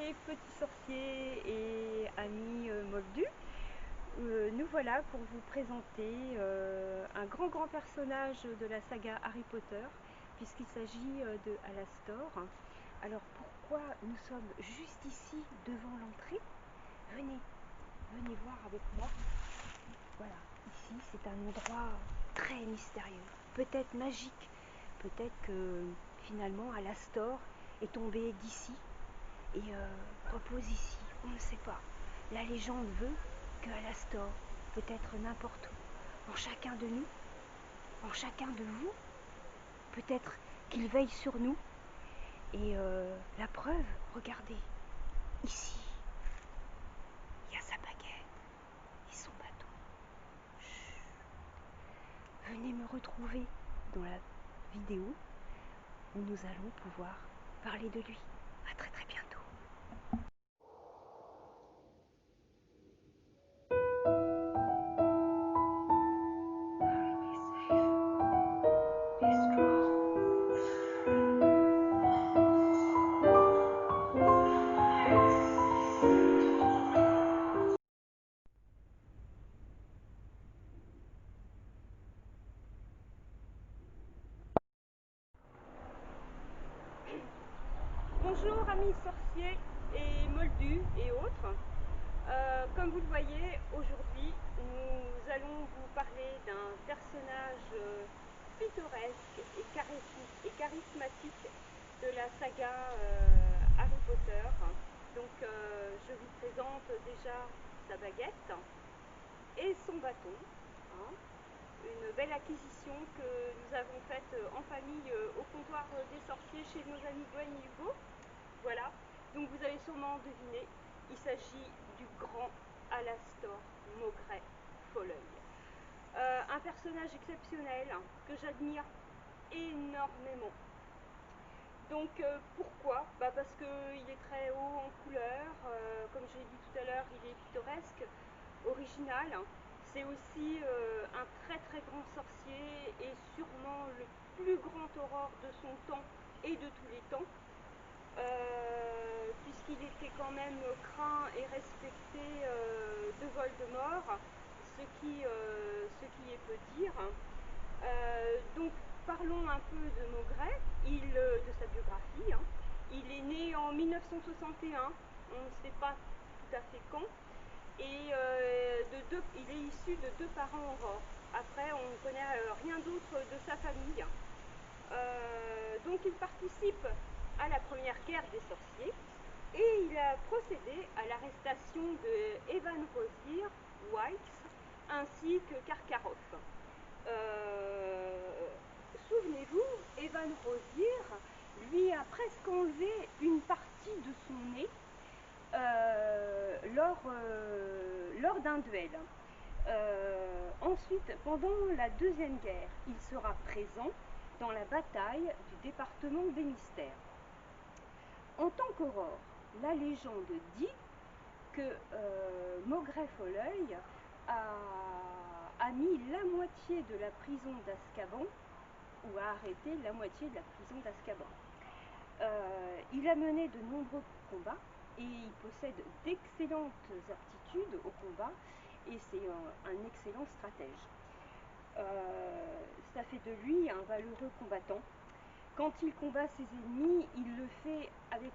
sorciers, petits sorciers et amis moldus. Nous voilà pour vous présenter un grand personnage de la saga Harry Potter, puisqu'il s'agit de Alastor. Alors pourquoi nous sommes juste ici devant l'entrée? Venez voir avec moi. Voilà, ici c'est un endroit très mystérieux, peut-être magique, peut-être que finalement Alastor est tombé d'ici et repose ici, on ne sait pas. La légende veut que Alastor peut être n'importe où, en chacun de nous, en chacun de vous. Peut-être qu'il veille sur nous. Et la preuve, regardez, ici, il y a sa baguette et son bâton. Chut. Venez me retrouver dans la vidéo où nous allons pouvoir parler de lui. À très bientôt. Bonjour amis sorciers et moldus et autres. Comme vous le voyez, aujourd'hui nous allons vous parler d'un personnage pittoresque et charismatique de la saga Harry Potter. Donc je vous présente déjà sa baguette et son bâton. Une belle acquisition que nous avons faite en famille au comptoir des sorciers chez nos amis Gwen et Hugo. Voilà, donc vous avez sûrement deviné, il s'agit du grand Alastor Maugret Folleuil. Un personnage exceptionnel que j'admire énormément. Donc pourquoi? Parce qu'il est très haut en couleur, comme je l'ai dit tout à l'heure, il est pittoresque, original. C'est aussi un très grand sorcier et sûrement le plus grand aurore de son temps et de tous les temps. Puisqu'il était quand même craint et respecté de Voldemort, ce qui est peu dire. Donc parlons un peu de Maugret, de sa biographie. Il est né en 1961, on ne sait pas tout à fait quand, et il est issu de deux parents aurores. Après, on ne connaît rien d'autre de sa famille. Donc il participe à la première guerre des sorciers et il a procédé à l'arrestation de Evan Rosier, White ainsi que Karkaroff. Souvenez-vous, Evan Rosier lui a presque enlevé une partie de son nez lors d'un duel. Ensuite, pendant la Deuxième Guerre, il sera présent dans la bataille du département des mystères. En tant qu'aurore, la légende dit que Maugret Folleuil a mis la moitié de la prison d'Azkaban, ou a arrêté la moitié de la prison d'Azkaban. Il a mené de nombreux combats et il possède d'excellentes aptitudes au combat et c'est un excellent stratège. Ça fait de lui un valeureux combattant. Quand il combat ses ennemis, il le fait avec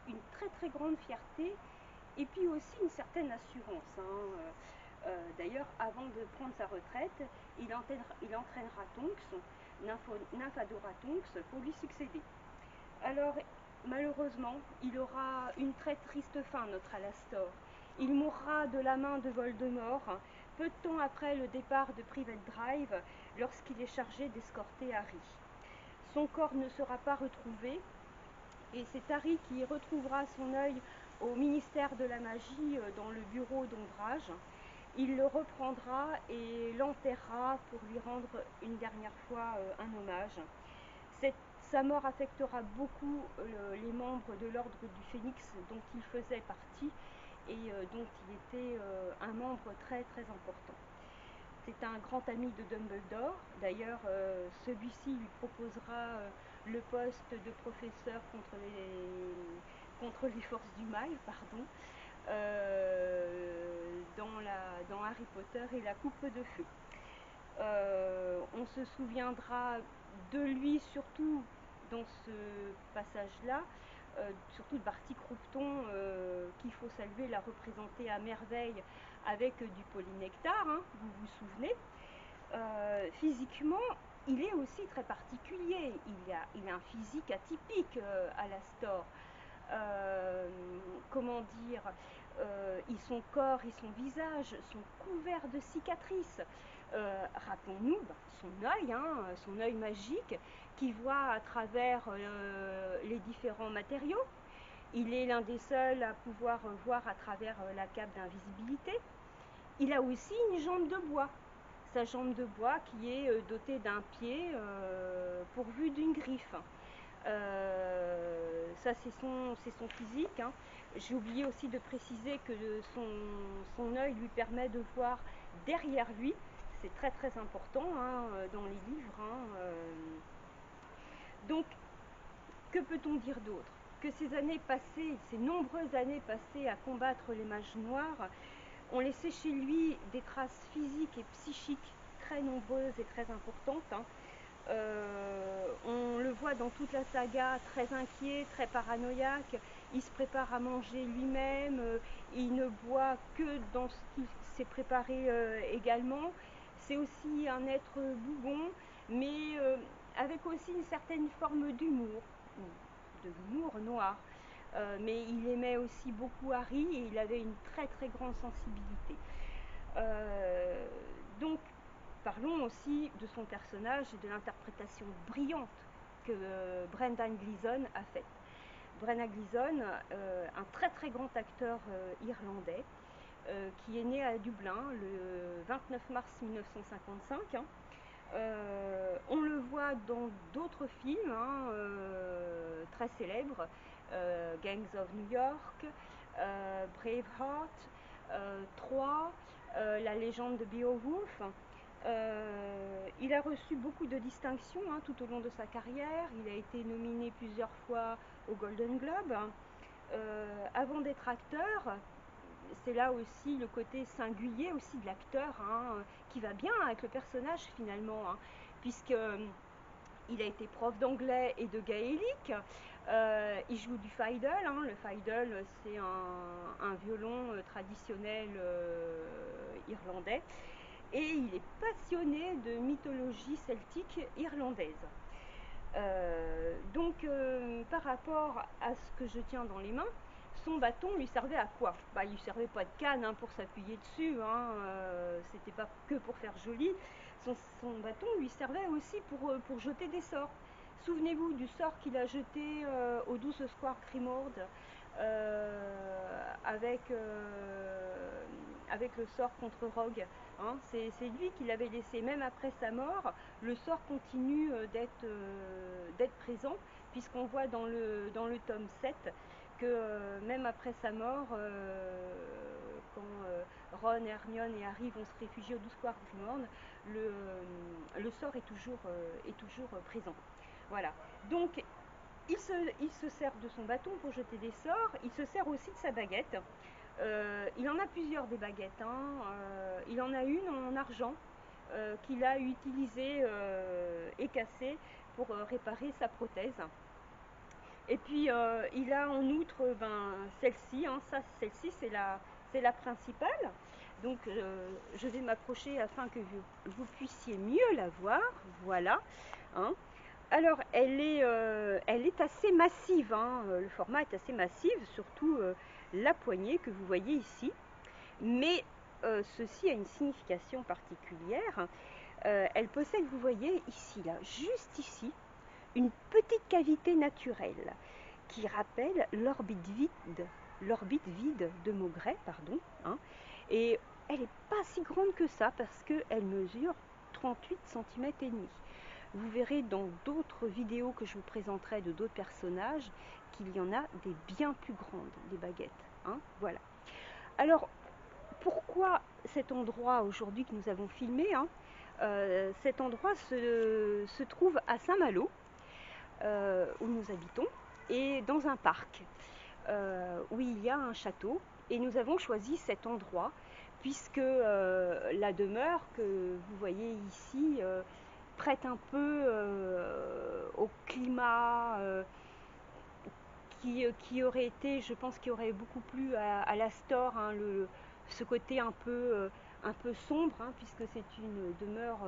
une très grande fierté et puis aussi une certaine assurance. D'ailleurs, avant de prendre sa retraite, il entraînera Tonks, Nymphadora Tonks, pour lui succéder. Alors, malheureusement, il aura une très triste fin, notre Alastor. Il mourra de la main de Voldemort, peu de temps après le départ de Private Drive, lorsqu'il est chargé d'escorter Harry. Son corps ne sera pas retrouvé, et c'est Harry qui retrouvera son œil au ministère de la Magie dans le bureau d'ombrage. Il le reprendra et l'enterrera pour lui rendre une dernière fois un hommage. Sa mort affectera beaucoup les membres de l'ordre du Phénix dont il faisait partie et dont il était un membre très important. C'est un grand ami de Dumbledore. D'ailleurs, celui-ci lui proposera le poste de professeur contre contre les forces du mal, pardon, dans Harry Potter et la coupe de feu. On se souviendra de lui surtout dans ce passage-là, surtout de Barty Croupton, qu'il faut saluer, l'a représenté à merveille avec du polynectar, hein, vous vous souvenez. Physiquement, il est aussi très particulier, il a un physique atypique, Alastor. Comment dire, son corps et son visage sont couverts de cicatrices. Rappelons-nous son œil magique qui voit à travers les différents matériaux. Il est l'un des seuls à pouvoir voir à travers la cape d'invisibilité. Il a aussi une jambe de bois. Sa jambe de bois qui est dotée d'un pied pourvu d'une griffe. Ça c'est son physique, hein. J'ai oublié aussi de préciser que son œil lui permet de voir derrière lui. C'est très très important, hein, dans les livres, hein. Donc, que peut-on dire d'autre? Que ces nombreuses années passées à combattre les mages noirs ont laissé chez lui des traces physiques et psychiques très nombreuses et très importantes, hein. On le voit dans toute la saga, très inquiet, très paranoïaque. Il se prépare à manger lui-même, il ne boit que dans ce qu'il s'est préparé également. C'est aussi un être bougon, mais avec aussi une certaine forme d'humour, de l'humour noir. Mais il aimait aussi beaucoup Harry et il avait une très très grande sensibilité. Donc, parlons aussi de son personnage et de l'interprétation brillante que Brendan Gleeson a faite. Brendan Gleeson, un très très grand acteur irlandais, qui est né à Dublin le 29 mars 1955. Hein. On le voit dans d'autres films, hein, très célèbres, Gangs of New York, Braveheart, Troy, La légende de Beowulf. Il a reçu beaucoup de distinctions, hein, tout au long de sa carrière. Il a été nominé plusieurs fois au Golden Globe. Avant d'être acteur, c'est là aussi le côté singulier aussi de l'acteur, hein, qui va bien avec le personnage finalement, hein, puisque il a été prof d'anglais et de gaélique. Il joue du fiddle, hein. Le fiddle, c'est un violon traditionnel irlandais. Et il est passionné de mythologie celtique irlandaise. Donc, par rapport à ce que je tiens dans les mains, son bâton lui servait à quoi? Il lui servait pas de canne, hein, pour s'appuyer dessus, hein, c'était pas que pour faire joli. Son bâton lui servait aussi pour jeter des sorts. Souvenez-vous du sort qu'il a jeté au 12 Square Grimmauld, avec le sort contre Rogue, hein. C'est lui qui l'avait laissé. Même après sa mort, le sort continue d'être présent, puisqu'on voit dans le tome 7 que même après sa mort, quand Ron, Hermione et Harry vont se réfugier au 12 Square Grimmauld, le sort est toujours présent. Voilà. Donc, il se sert de son bâton pour jeter des sorts. Il se sert aussi de sa baguette. Il en a plusieurs des baguettes, hein. Il en a une en argent qu'il a utilisée et cassée pour réparer sa prothèse. Et puis il a en outre celle-ci, hein. Celle-ci c'est la principale. Donc je vais m'approcher afin que vous puissiez mieux la voir. Voilà, hein. Alors elle est assez massive, hein. Le format est assez massif, surtout la poignée que vous voyez ici. Mais ceci a une signification particulière. Elle possède, vous voyez ici, là, juste ici, une petite cavité naturelle qui rappelle l'orbite vide de Maugret, pardon, hein. Et elle n'est pas si grande que ça parce qu'elle mesure 38 cm et demi. Vous verrez dans d'autres vidéos que je vous présenterai de d'autres personnages qu'il y en a des bien plus grandes, des baguettes, hein, voilà. Alors, pourquoi cet endroit aujourd'hui que nous avons filmé, hein, cet endroit se trouve à Saint-Malo, où nous habitons, et dans un parc. où il y a un château, et nous avons choisi cet endroit puisque la demeure que vous voyez ici prête un peu au climat qui aurait été, je pense, qui aurait beaucoup plu à l'Astor, hein, ce côté un peu sombre, hein, puisque c'est une demeure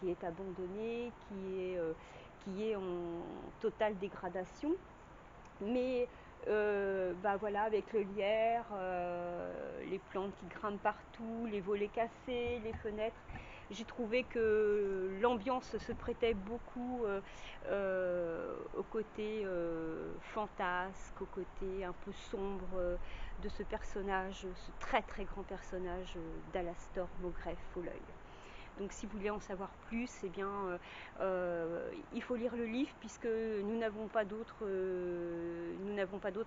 qui est abandonnée, qui est en totale dégradation. Mais bah voilà, avec le lierre, les plantes qui grimpent partout, les volets cassés, les fenêtres, j'ai trouvé que l'ambiance se prêtait beaucoup au côté fantasque, au côté un peu sombre de ce personnage, ce très très grand personnage d'Alastor Maugret Folleuil. Donc si vous voulez en savoir plus, eh bien, il faut lire le livre puisque nous n'avons pas d'autres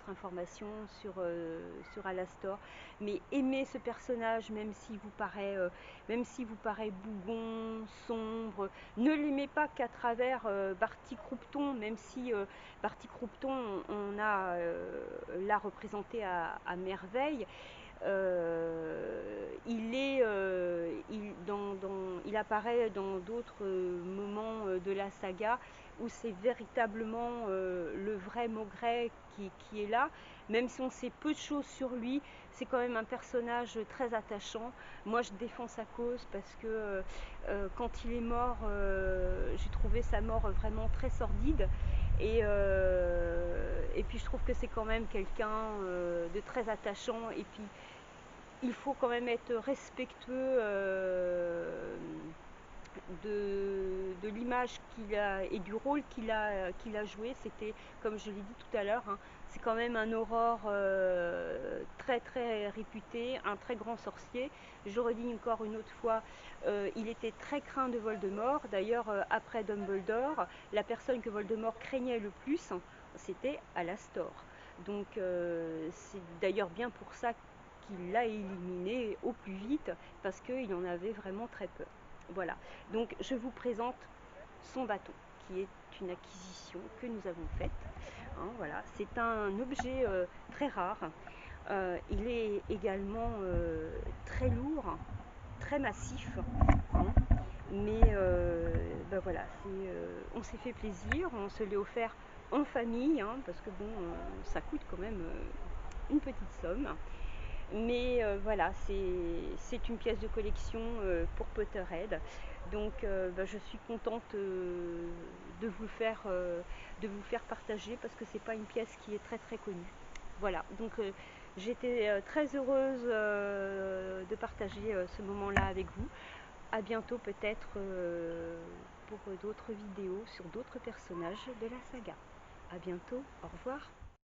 informations sur Alastor. Mais aimez ce personnage, même s'il vous paraît bougon, sombre. Ne l'aimez pas qu'à travers Barty Croupton, même si Barty Croupton, on a l'a représenté à merveille. Il apparaît dans d'autres moments de la saga où c'est véritablement le vrai Maugret qui est là. Même si on sait peu de choses sur lui, c'est quand même un personnage très attachant. Moi, je défends sa cause parce que quand il est mort, j'ai trouvé sa mort vraiment très sordide. Et puis je trouve que c'est quand même quelqu'un de très attachant. Et puis il faut quand même être respectueux de l'image qu'il a et du rôle qu'il a joué. C'était, comme je l'ai dit tout à l'heure, hein, c'est quand même un aurore très très réputé, un très grand sorcier. Je redis encore une autre fois, il était très craint de Voldemort. D'ailleurs, après Dumbledore, la personne que Voldemort craignait le plus, c'était Alastor. Donc c'est d'ailleurs bien pour ça qu'il l'a éliminé au plus vite, parce qu'il en avait vraiment très peur. Voilà, donc je vous présente son bâton, qui est une acquisition que nous avons faite. Hein, voilà, c'est un objet très rare. Il est également très lourd, très massif. Hein, mais ben voilà, on s'est fait plaisir, on se l'est offert en famille, hein, parce que bon, ça coûte quand même une petite somme. Mais voilà, c'est une pièce de collection pour Potterhead. Donc bah, je suis contente de vous le faire partager parce que c'est pas une pièce qui est très très connue. Voilà, donc j'étais très heureuse de partager ce moment-là avec vous. À bientôt peut-être pour d'autres vidéos sur d'autres personnages de la saga. À bientôt, au revoir.